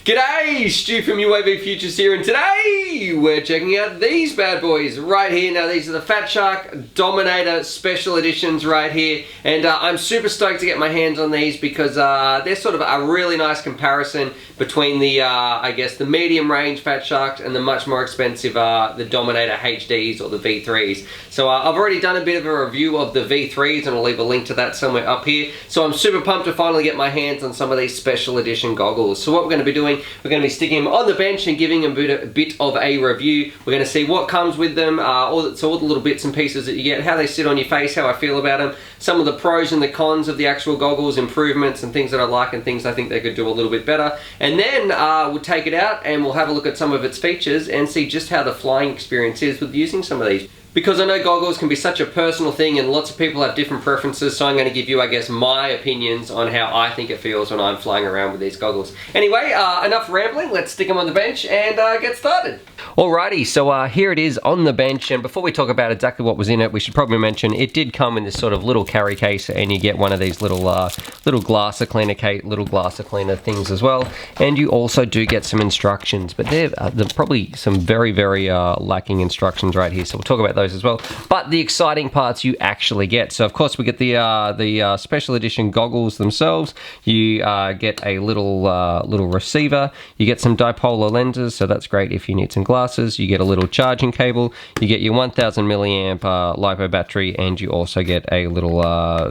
G'day, Stu from UAVfutures here, and today we're checking out these bad boys right here. Now these are the FATSHARK Dominator Special Editions right here, and I'm super stoked to get my hands on these because they're sort of a really nice comparison between the, I guess, the medium range FATSHARKs and the much more expensive, the Dominator HDs or the V3s. So I've already done a bit of a review of the V3s and I'll leave a link to that somewhere up here. So I'm super pumped to finally get my hands on some of these special edition goggles. So what we're going to be doing, we're going to be sticking them on the bench and giving them a bit of a review. We're going to see what comes with them, all the little bits and pieces that you get, how they sit on your face, how I feel about them, some of the pros and the cons of the actual goggles, improvements and things that I like and things I think they could do a little bit better. And then we'll take it out and we'll have a look at some of its features and see just how the flying experience is with using some of these. Because I know goggles can be such a personal thing and lots of people have different preferences, so I'm going to give you, I guess, my opinions on how I think it feels when I'm flying around with these goggles. Anyway, enough rambling, let's stick them on the bench and get started. Alrighty, so here it is on the bench, and before we talk about exactly what was in it, we should probably mention it did come in this sort of little carry case, and you get one of these little glasser cleaner things as well, and you also do get some instructions, but they're probably some very lacking instructions right here, so we'll talk about those as well. But the exciting parts you actually get. So of course we get the special edition goggles themselves. You get a little receiver. You get some dipolar lenses, so that's great if you need some glasses. You get a little charging cable. You get your 1000 milliamp LiPo battery, and you also get a little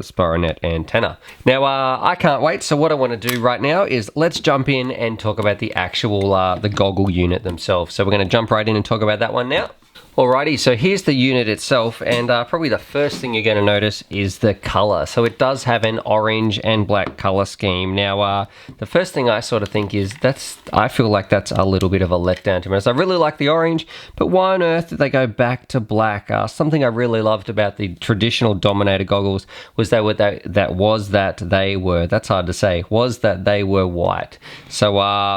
Spironet antenna. Now I can't wait. So what I want to do right now is let's jump in and talk about the actual the goggle unit themselves. So we're going to jump right in and talk about that one now. Alrighty, so here's the unit itself, and probably the first thing you're going to notice is the color. So it does have an orange and black color scheme. Now, the first thing I sort of think is I feel like that's a little bit of a letdown to me. I really like the orange, but why on earth did they go back to black? Something I really loved about the traditional Dominator goggles was they were that's hard to say, was that they were white. So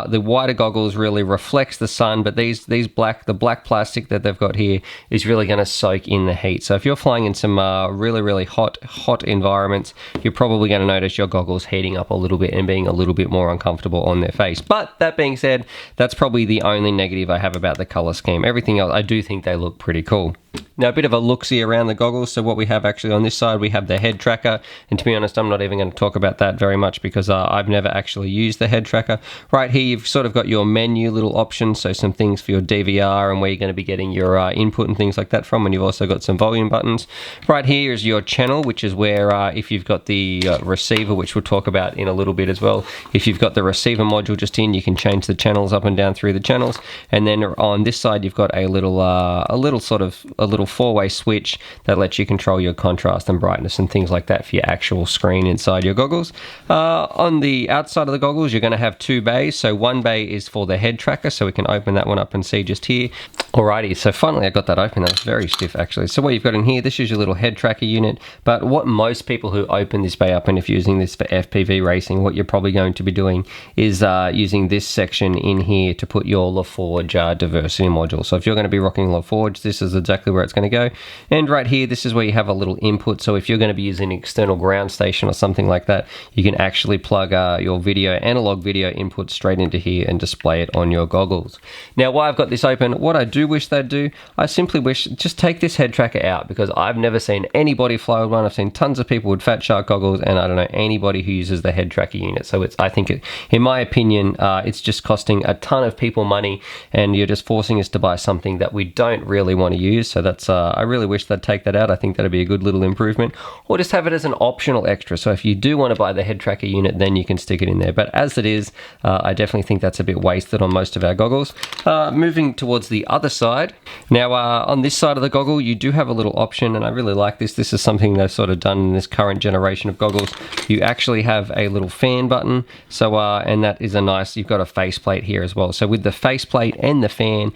the whiter goggles really reflects the sun, but the black plastic that they've got here is really going to soak in the heat. So if you're flying in some really hot environments, you're probably going to notice your goggles heating up a little bit and being a little bit more uncomfortable on their face. But that being said, that's probably the only negative I have about the color scheme. Everything else, I do think they look pretty cool. Now, a bit of a look-see around the goggles. So what we have actually on this side, we have the head tracker. And to be honest, I'm not even going to talk about that very much because I've never actually used the head tracker. Right here, you've sort of got your menu little options. So some things for your DVR and where you're going to be getting your input and things like that from. And you've also got some volume buttons. Right here is your channel, which is where if you've got the receiver, which we'll talk about in a little bit as well. If you've got the receiver module just in, you can change the channels up and down through the channels. And then on this side, you've got a little four-way switch that lets you control your contrast and brightness and things like that for your actual screen inside your goggles. On the outside of the goggles, you're going to have two bays. So one bay is for the head tracker, so we can open that one up and see just here. Alrighty, so finally I got that open. That was very stiff actually. So what you've got in here, this is your little head tracker unit, but what most people who open this bay up, and if you're using this for FPV racing, what you're probably going to be doing is using this section in here to put your LaForge diversity module. So if you're going to be rocking LaForge, this is exactly where it's going to go. And right here, this is where you have a little input. So if you're going to be using an external ground station or something like that, you can actually plug your analog video input straight into here and display it on your goggles. Now, while I've got this open, what I do wish they'd do, I simply wish just take this head tracker out, because I've never seen anybody fly with one. I've seen tons of people with FATSHARK goggles, and I don't know anybody who uses the head tracker unit. So I think in my opinion, it's just costing a ton of people money, and you're just forcing us to buy something that we don't really want to use. So that's I really wish they'd take that out. I think that'd be a good little improvement, or just have it as an optional extra. So if you do want to buy the head tracker unit, then you can stick it in there. But as it is, I definitely think that's a bit wasted on most of our goggles. Moving towards the other side. Now, on this side of the goggle, you do have a little option, and I really like this. This is something they've sort of done in this current generation of goggles. You actually have a little fan button. So, and that is you've got a faceplate here as well. So with the faceplate and the fan,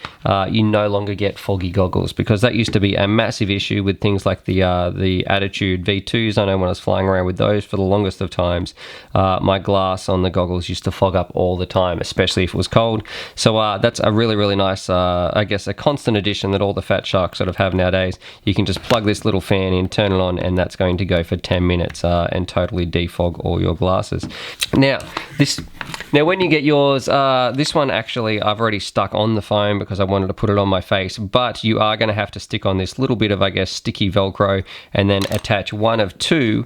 you no longer get foggy goggles, because that used to be a massive issue with things like the Attitude V2s. I know when I was flying around with those for the longest of times, my glass on the goggles used to fog up all the time, especially if it was cold. So that's a really nice, I guess, a constant addition that all the FATSHARK sort of have nowadays. You can just plug this little fan in, turn it on, and that's going to go for 10 minutes and totally defog all your glasses. Now when you get yours, this one actually I've already stuck on the phone because I wanted to put it on my face, but you are going to have to stick on this little bit of, I guess, sticky Velcro and then attach one of two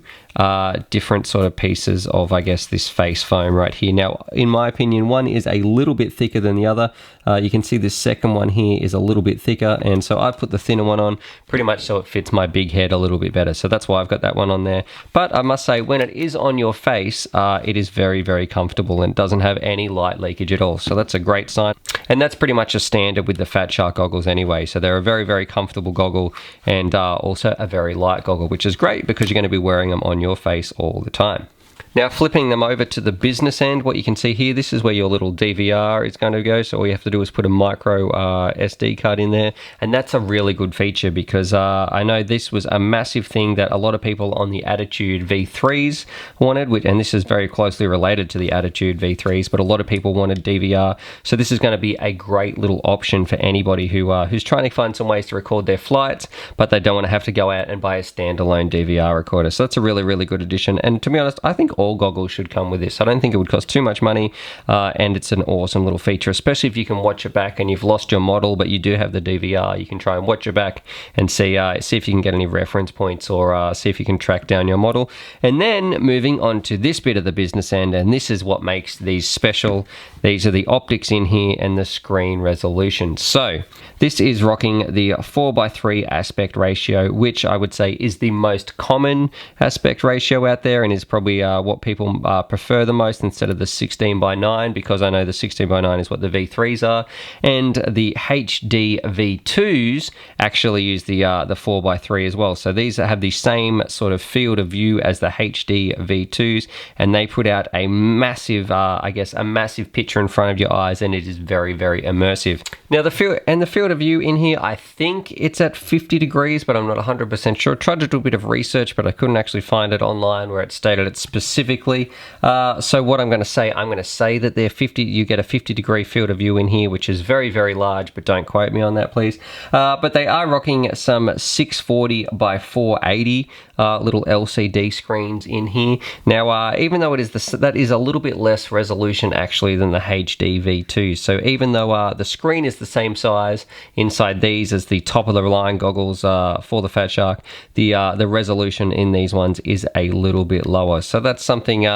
different sort of pieces of, I guess, this face foam right here. Now, in my opinion, one is a little bit thicker than the other. You can see this second one here is a little bit thicker, and so I put the thinner one on pretty much so it fits my big head a little bit better. So that's why I've got that one on there. But I must say, when it is on your face, it is very, very comfortable and doesn't have any light leakage at all. So that's a great sign. And that's pretty much a standard with the FATSHARK goggles anyway. So they're a very, very comfortable goggle and also a very light goggle, which is great because you're going to be wearing them on your face all the time. Now, flipping them over to the business end, what you can see here, this is where your little DVR is going to go. So all you have to do is put a micro SD card in there. And that's a really good feature because I know this was a massive thing that a lot of people on the Attitude V3s wanted, and this is very closely related to the Attitude V3s, but a lot of people wanted DVR. So this is going to be a great little option for anybody who's trying to find some ways to record their flights, but they don't want to have to go out and buy a standalone DVR recorder. So that's a really, really good addition. And to be honest, I think all goggles should come with this. I don't think it would cost too much money, and it's an awesome little feature, especially if you can watch it back and you've lost your model but you do have the DVR. You can try and watch it back and see if you can get any reference points or see if you can track down your model. And then moving on to this bit of the business end, and this is what makes these special. These are the optics in here and the screen resolution. So this is rocking the 4:3 aspect ratio, which I would say is the most common aspect ratio out there and is probably what people prefer the most instead of the 16:9, because I know the 16:9 is what the V3s are, and the HD V2s actually use the 4:3 as well. So these have the same sort of field of view as the HD V2s, and they put out a massive, I guess, a massive picture in front of your eyes, and it is very, very immersive. Now the field of view in here, I think it's at 50 degrees, but I'm not 100% sure. Tried to do a bit of research, but I couldn't actually find it online where it stated it specifically. So what I'm going to say that they're 50. You get a 50-degree field of view in here, which is very, very large, but don't quote me on that, please. But they are rocking some 640 by 480 little LCD screens in here. Now, even though that is a little bit less resolution actually than the HD V2. So even though the screen is the same size inside these as the top of the line goggles for the FATSHARK, the resolution in these ones is a little bit lower. So that's something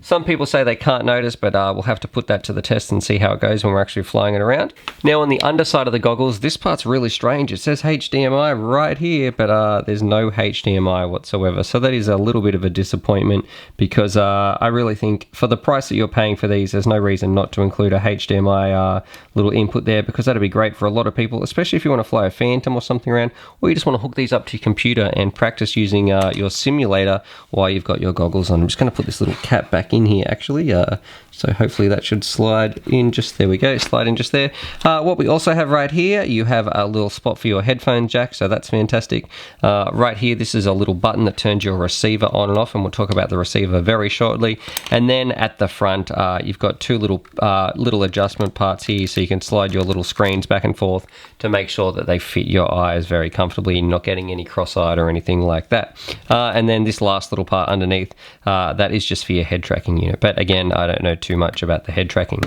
some people say they can't notice, but we'll have to put that to the test and see how it goes when we're actually flying it around. Now on the underside of the goggles, this part's really strange. It says HDMI right here, but there's no HDMI whatsoever. So that is a little bit of a disappointment because I really think for the price that you're paying for these, there's no reason not to include a HDMI little input there, because that'd be great for a lot of people, especially if you want to fly a Phantom or something around, or you just want to hook these up to your computer and practice using your simulator while you've got your goggles on. I'm just going to put this little cap back in here actually, so hopefully that should slide in just, there we go, slide in just there. What we also have right here, you have a little spot for your headphone jack, so that's fantastic. Right here, this is a little button that turns your receiver on and off, and we'll talk about the receiver very shortly. And then at the front, you've got two little adjustment parts here, so you can slide your little screens back and forth to make sure that they fit your eyes very comfortably, not getting any cross-eyed or anything like that. And then this last little part underneath, that is just for your head tracking unit. But again, I don't know too much about the head tracking.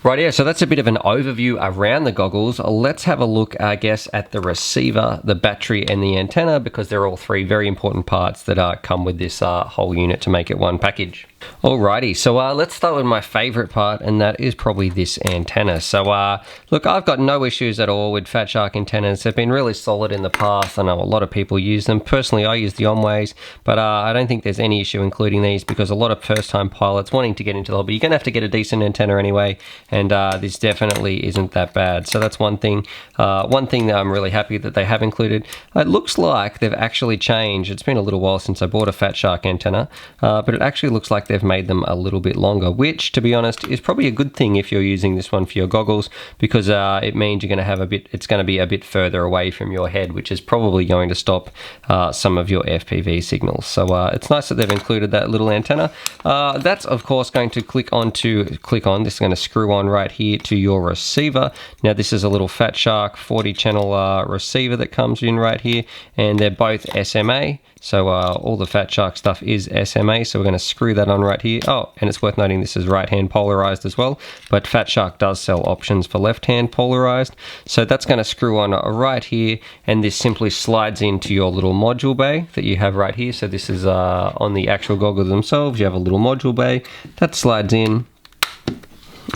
Right, yeah, so that's a bit of an overview around the goggles. Let's have a look, I guess, at the receiver, the battery, and the antenna, because they're all three very important parts that come with this whole unit to make it one package. Alrighty, so let's start with my favorite part, and that is probably this antenna. So look, I've got no issues at all with FATSHARK antennas. They've been really solid in the past. I know a lot of people use them. Personally, I use the Onways, but I don't think there's any issue including these, because a lot of first-time pilots wanting to get into the hobby, you're going to have to get a decent antenna anyway, and this definitely isn't that bad. So that's one thing. One thing that I'm really happy that they have included. It looks like they've actually changed. It's been a little while since I bought a FATSHARK antenna, but it actually looks like they've made them a little bit longer, which, to be honest, is probably a good thing if you're using this one for your goggles, because it means you're going to have it's going to be a bit further away from your head, which is probably going to stop some of your FPV signals. So it's nice that they've included that little antenna. That's of course going to click on. This is going to screw on right here to your receiver. Now this is a little FATSHARK 40 channel receiver that comes in right here, and they're both SMA. So all the FATSHARK stuff is SMA, so we're going to screw that on right here. Oh, and it's worth noting this is right-hand polarized as well, but FATSHARK does sell options for left-hand polarized. So that's going to screw on right here, and this simply slides into your little module bay that you have right here. So this is on the actual goggles themselves. You have a little module bay that slides in,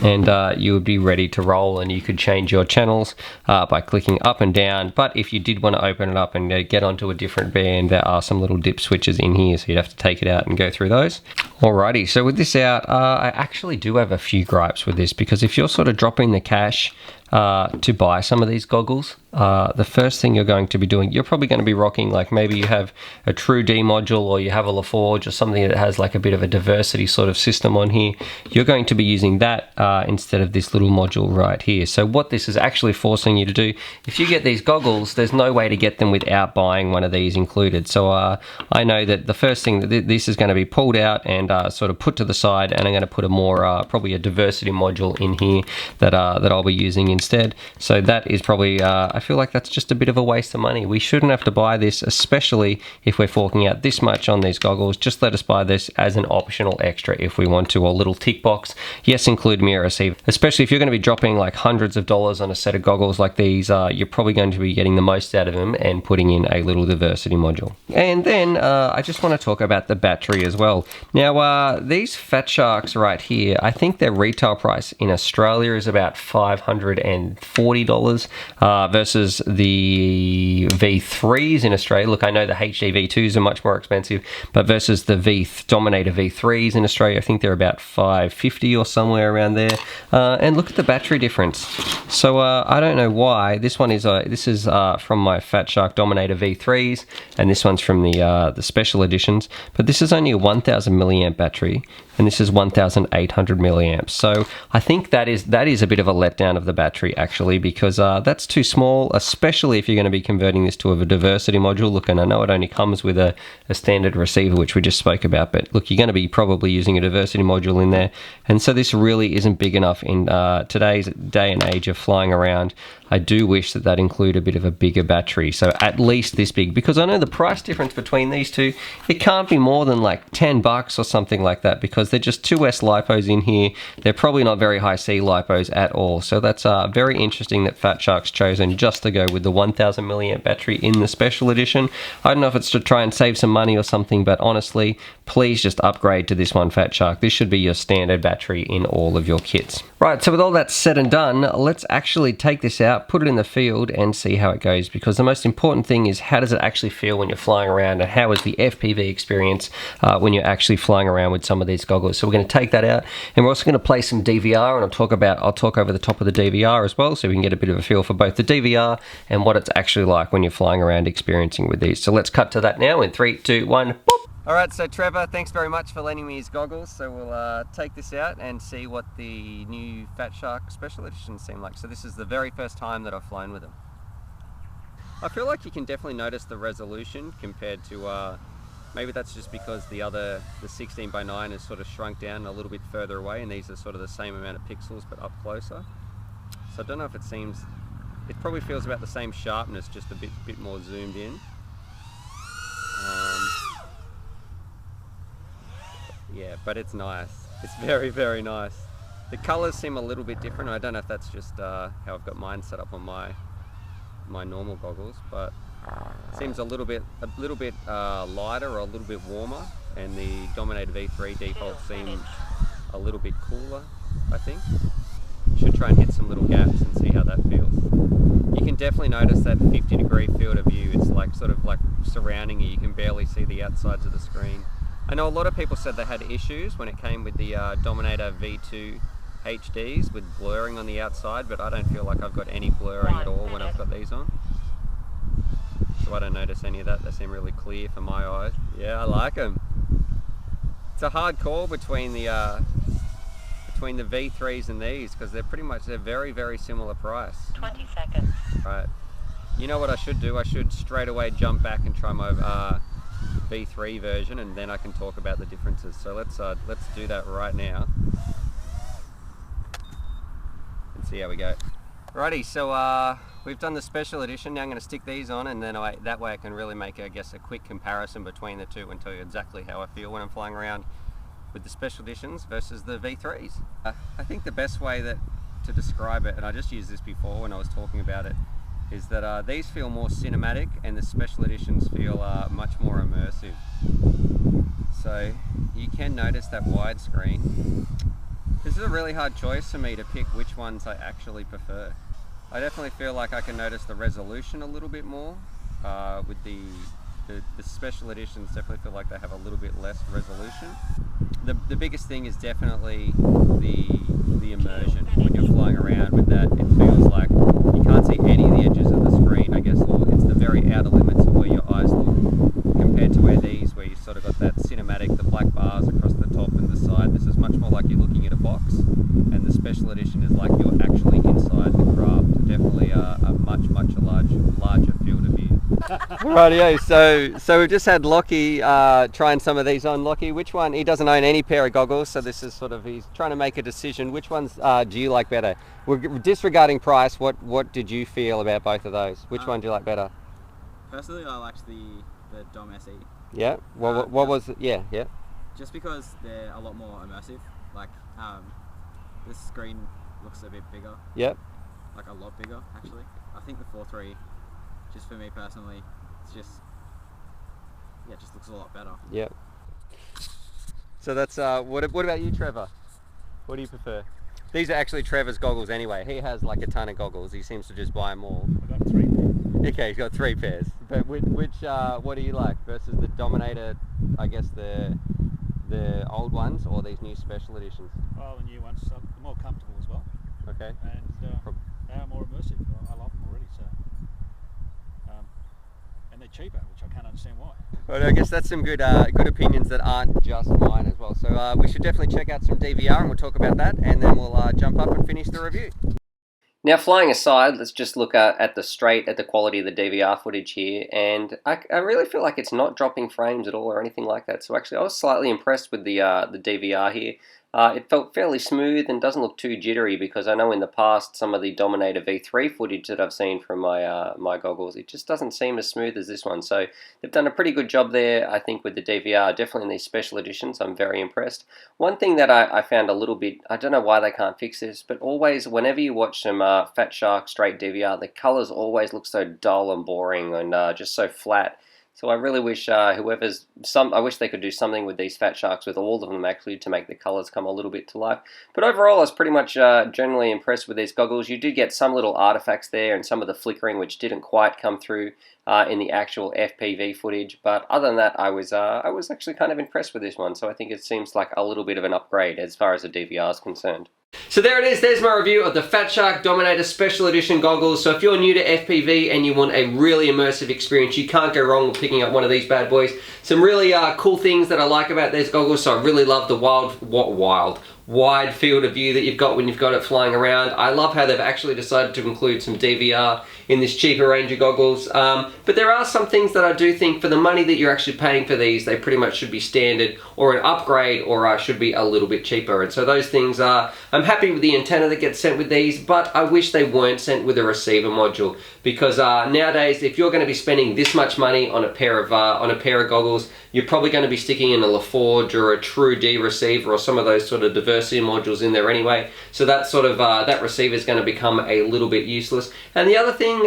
and you would be ready to roll, and you could change your channels by clicking up and down. But if you did want to open it up and get onto a different band, there are some little dip switches in here, so you'd have to take it out and go through those. Alrighty, so with this out, I actually do have a few gripes with this, because if you're sort of dropping the cash to buy some of these goggles, the first thing you're going to be doing, you're probably going to be rocking, like maybe you have a True D module, or you have a LaForge, or something that has like a bit of a diversity sort of system on here. You're going to be using that instead of this little module right here. So what this is actually forcing you to do, if you get these goggles, there's no way to get them without buying one of these included. So I know that the first thing that this is going to be pulled out and sort of put to the side, and I'm going to put a more probably a diversity module in here that I'll be using instead. So that is probably I feel like that's just a bit of a waste of money. We shouldn't have to buy this, especially if we're forking out this much on these goggles. Just let us buy this as an optional extra if we want to, or little tick box. Yes, include mirror receiver. Especially if you're going to be dropping like hundreds of dollars on a set of goggles like these, you're probably going to be getting the most out of them and putting in a little diversity module. And then I just want to talk about the battery as well. Now these FATSHARKs right here, I think their retail price in Australia is about $540 versus the V3s in Australia. Look, I know the HD V2s are much more expensive, but versus the Dominator V3s in Australia, I think they're about $550 or somewhere around there. And look at the battery difference. So I don't know why this one is this is from my FATSHARK Dominator V3s, and this one's from the special editions. But this is only a 1000 milliamp battery, and this is 1800 milliamps. So I think that is a bit of a letdown of the battery actually, because that's too small, especially if you're going to be converting this to a diversity module. Look, and I know it only comes with a standard receiver, which we just spoke about, but look, you're going to be probably using a diversity module in there, and so this really isn't big enough in today's day and age of flying around. I do wish that include a bit of a bigger battery, so at least this big, because I know the price difference between these two, it can't be more than like $10 or something like that, because they're just 2S lipos in here. They're probably not very high C lipos at all, so that's very interesting that FATSHARK's chosen just to go with the 1000 milliamp battery in the special edition. I don't know if it's to try and save some money or something, but honestly, please just upgrade to this one, FATSHARK. This should be your standard battery in all of your kits. Right, so with all that said and done, let's actually take this out, put it in the field, and see how it goes, because the most important thing is how does it actually feel when you're flying around, and how is the FPV experience when you're actually flying around with some of these goggles. So we're going to take that out, and we're also going to play some DVR, and I'll talk over the top of the DVR as well, so we can get a bit of a feel for both the DVR and what it's actually like when you're flying around experiencing with these. So let's cut to that now in 3, 2, 1, boop! Alright, so Trevor, thanks very much for lending me his goggles. So we'll take this out and see what the new FATSHARK Special Editions seem like. So this is the very first time that I've flown with them. I feel like you can definitely notice the resolution compared to, maybe that's just because the 16:9 is sort of shrunk down a little bit further away, and these are sort of the same amount of pixels but up closer. So I don't know if it probably feels about the same sharpness, just a bit more zoomed in. Yeah, but it's nice. It's very, very nice. The colors seem a little bit different. I don't know if that's just how I've got mine set up on my normal goggles, but it seems a little bit lighter or a little bit warmer, and the Dominator V3 default seems a little bit cooler, I think. Should try and hit some little gaps and see how that feels. You can definitely notice that 50-degree field of view. It's like sort of like surrounding you. You can barely see the outsides of the screen. I know a lot of people said they had issues when it came with the Dominator V2 HDs with blurring on the outside, but I don't feel like I've got any blurring at all when I've got these on. So I don't notice any of that. They seem really clear for my eyes. Yeah, I like them. It's a hard call between the V3s and these, because they're very, very similar price. 20 seconds. Right. You know what I should do? I should straight away jump back and try my V3 version, and then I can talk about the differences. So let's do that right now. See how we go. Righty, so we've done the special edition. Now I'm going to stick these on, and then that way I can really make, I guess, a quick comparison between the two and tell you exactly how I feel when I'm flying around with the special editions versus the V3s. I think the best way to describe it, and I just used this before when I was talking about it, is that these feel more cinematic and the special editions feel much more immersive. So you can notice that widescreen. This is a really hard choice for me to pick which ones I actually prefer. I definitely feel like I can notice the resolution a little bit more. With the special editions, definitely feel like they have a little bit less resolution. The biggest thing is definitely the immersion. When you're flying around with that, it feels like you can't see any of the edges of the screen, I guess, or it's the very outer limits of where your eyes look, compared to where you sort of got that cinematic, the black bars across the top and the side. This is much more like you're looking at a box, and the special edition is like you're actually inside the craft. Definitely a much larger field of view. Rightio, so we've just had Lockie trying some of these on. Lockie, which one? He doesn't own any pair of goggles, so this is sort of, he's trying to make a decision. Which ones do you like better? We're disregarding price. What did you feel about both of those? Which one do you like better? Personally, I liked the Dom SE. Yeah. What was it? Yeah. Just because they're a lot more immersive. Like the screen looks a bit bigger. Yep. Like a lot bigger, actually. I think the 4.3, just for me personally, it's just, yeah, it just looks a lot better. Yep. So that's what about you, Trevor? What do you prefer? These are actually Trevor's goggles anyway. He has like a ton of goggles. He seems to just buy them all. I've got 3 pairs. Okay, he's got 3 pairs. But which what do you like versus the Dominator? I guess the old ones or these new special editions? Well, the new ones are more comfortable as well. Okay. And they are more immersive. I love them already. So, and they're cheaper, which I can't understand why. Well, I guess that's some good opinions that aren't just mine as well. So we should definitely check out some DVR, and we'll talk about that, and then we'll jump up and finish the review. Now, flying aside, let's just look at the quality of the DVR footage here, and I really feel like it's not dropping frames at all or anything like that. So actually, I was slightly impressed with the DVR here. It felt fairly smooth and doesn't look too jittery, because I know in the past some of the Dominator V3 footage that I've seen from my goggles, it just doesn't seem as smooth as this one. So they've done a pretty good job there, I think, with the DVR. Definitely in these special editions, I'm very impressed. One thing that I found a little bit, I don't know why they can't fix this, but always whenever you watch some FATSHARK straight DVR, the colors always look so dull and boring and just so flat. So I really wish I wish they could do something with these FATSHARKs, with all of them actually, to make the colours come a little bit to life. But overall, I was pretty much generally impressed with these goggles. You do get some little artifacts there and some of the flickering which didn't quite come through in the actual FPV footage. But other than that, I was actually kind of impressed with this one. So I think it seems like a little bit of an upgrade as far as the DVR is concerned. So there it is, there's my review of the FATSHARK Dominator Special Edition goggles. So if you're new to FPV and you want a really immersive experience, you can't go wrong with picking up one of these bad boys. Some really cool things that I like about these goggles. So I really love the wide field of view that you've got when you've got it flying around. I love how they've actually decided to include some DVR in this cheaper range of goggles. But there are some things that I do think, for the money that you're actually paying for these, they pretty much should be standard or an upgrade, or should be a little bit cheaper. And so those things are, I'm happy with the antenna that gets sent with these, but I wish they weren't sent with a receiver module, because nowadays, if you're going to be spending this much money on a pair of goggles, you're probably going to be sticking in a LaForge or a True D receiver or some of those sort of diversity modules in there anyway. So that sort of that receiver is going to become a little bit useless. And the other thing,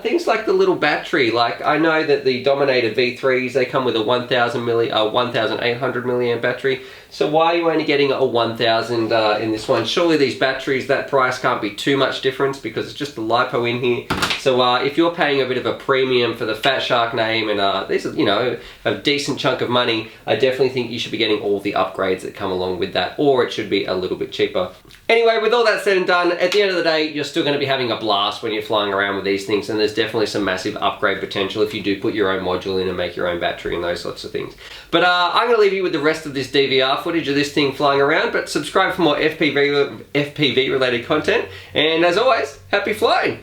things like the little battery. Like, I know that the Dominator V3s, they come with a 1,800 milliamp battery. So why are you only getting a 1,000 in this one? Surely these batteries, that price can't be too much difference, because it's just the LiPo in here. So if you're paying a bit of a premium for the FATSHARK name, and this is, you know, a decent chunk of money, I definitely think you should be getting all the upgrades that come along with that, or it should be a little bit cheaper. Anyway, with all that said and done, at the end of the day, you're still going to be having a blast when you're flying around with these things, and there's definitely some massive upgrade potential if you do put your own module in and make your own battery and those sorts of things. But I'm going to leave you with the rest of this DVR footage of this thing flying around, but subscribe for more FPV related content, and as always, happy flying!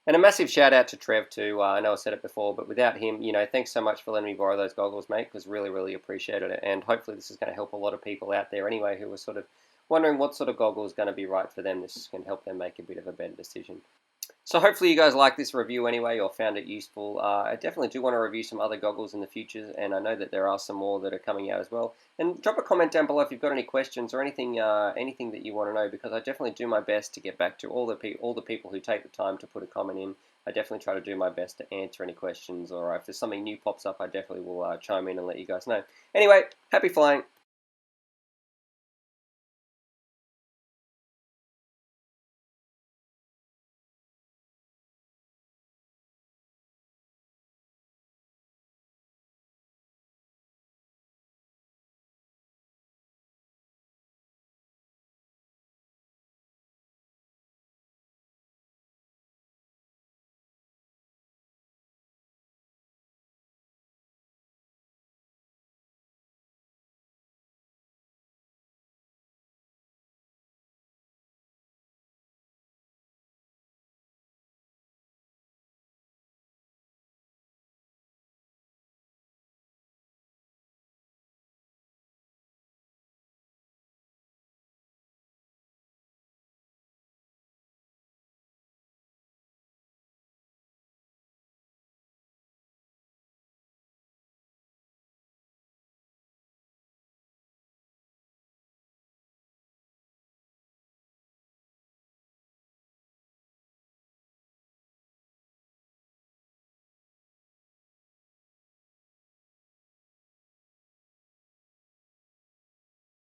And a massive shout out to Trev too. I know I said it before, but without him, you know, thanks so much for letting me borrow those goggles, mate, because really, really appreciated it. And hopefully this is going to help a lot of people out there anyway who are sort of wondering what sort of goggle is going to be right for them. This can help them make a bit of a better decision. So hopefully you guys liked this review anyway, or found it useful. I definitely do want to review some other goggles in the future, and I know that there are some more that are coming out as well. And drop a comment down below if you've got any questions or anything anything that you want to know, because I definitely do my best to get back to all the people who take the time to put a comment in. I definitely try to do my best to answer any questions, or if there's something new pops up, I definitely will chime in and let you guys know. Anyway, happy flying.